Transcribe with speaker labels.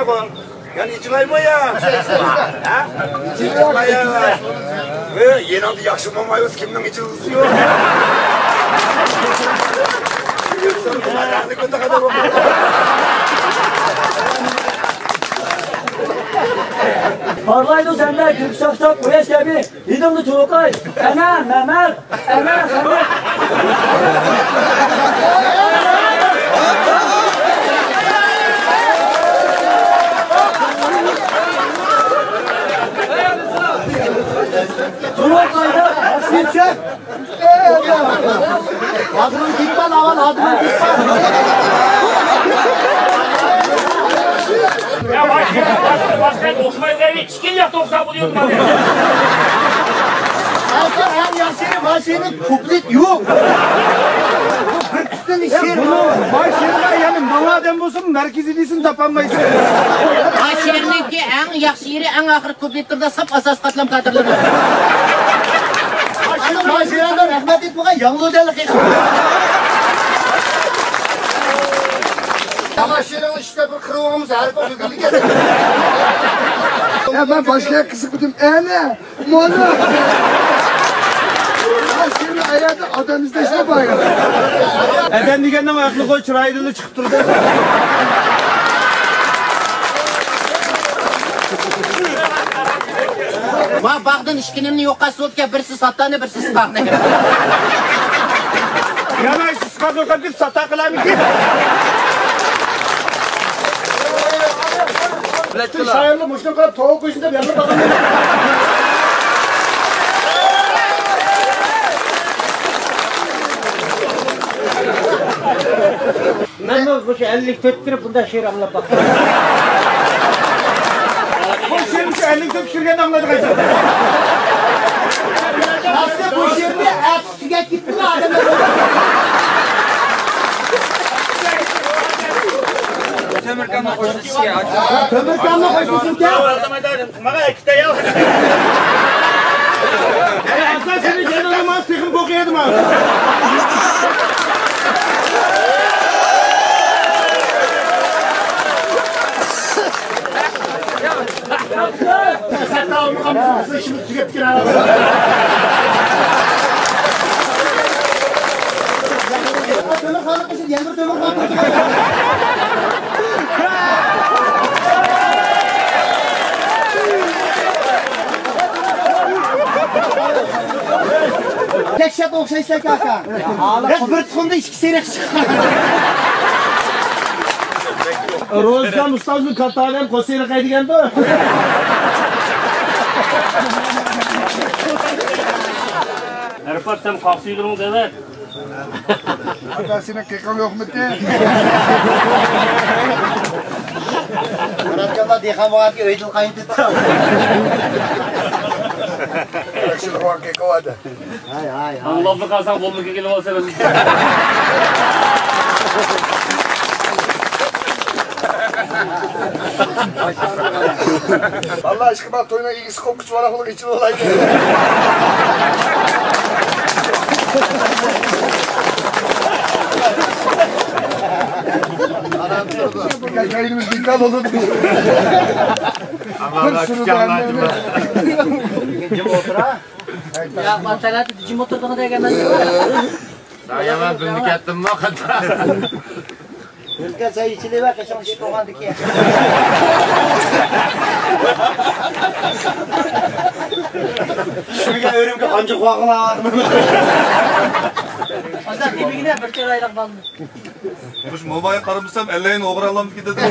Speaker 1: kok. Yani içilayma ya. İçilayma ya. Ve yeni adı yakışmamayız kimden içiliyor. Ayağını kötü kadar oldu.
Speaker 2: Parlaydı sende gök şafşaf güneş gibi. Yedimli çolukay. Ener, memer. Ener, memer. Çolukayda aşırı. Adımın gitmen avan, adımın gitmen.
Speaker 3: Ya başka okuma evi çikin yaptı oksa bu diyordum abi.
Speaker 4: Her yaşının başının kuplit yok. Bu şiir
Speaker 5: başında yani Mağadem olsun merkezi değilsin tapanmayısın.
Speaker 4: Başındaki en yaxşı yeri en ahır kuplittirde sap asas katlam kadırları. Başında rahmet et buğa yanlı delik et. Başının işte bir kırığımız her koku gülü gelir.
Speaker 5: Ya ben başka kısık bütün ne? Mola. Şimdi ayağda adanızda işte bayram. Ben diyenden ayaklı koy çırayını çıkıp durdu.
Speaker 4: Ma bağdan işkinimni yoqqa sotga birsi satani birsi sıqaqni.
Speaker 5: Yana işte sıkak yok bir sata kılamı ki. Şairli muşluk kadar tavuk kuşunda bir yanına bakalım.
Speaker 2: Ben bu şey 50 töttürüp bunda şiir anla bak.
Speaker 5: Bu şiirin şu 50 töpüşürgen anladık aysa.
Speaker 4: Aslında bu şiirde et tüket gitti mi adamı?
Speaker 1: Tömürkanla koşusu ya.
Speaker 4: Kömürkanla koşusun ki.
Speaker 3: Bana ekte ya.
Speaker 5: Hatta senin kenarına mas tıkım koku yedim abi.
Speaker 4: Sen daha onu kamışsın şimdi tüketkin araba. Kömür kanı kışın yandır kömür kanı. Keşfet okşayışlar kaka. Hep bir tıkımda içki seyrek çıkar.
Speaker 5: Rozgan Mustafa'nın katalem kosayla kaydıgen de o.
Speaker 3: Erfat sen kalksıydın evet.
Speaker 5: Hatta senin kekal yok mu diye.
Speaker 4: Muratkan'la diyekamağa ki öydül kayın tuttu.
Speaker 5: Şunu var kekal hadi.
Speaker 3: Allah'ını kalsan bol mu kekelim olsa ben.
Speaker 5: Allah aşkına toyuna ilgisi kokusu var akıllık için olaydı. Yayınımız dikkat olun.
Speaker 1: Allah'ına çıkanlar mı?
Speaker 4: İkinci motora. Ya materyal ikinci motordan da gelmez.
Speaker 1: Daha yaman dünlük ettim mi o kadar?
Speaker 4: Ülke sayı içili ve kaçan şık oğlandı ki.
Speaker 1: Şuraya örümke ancak vakıla var mı?
Speaker 4: Ondan dibine bir kere ayrak baldı.
Speaker 6: Kuş mobaya karımsam elleyin oğralam gidedim.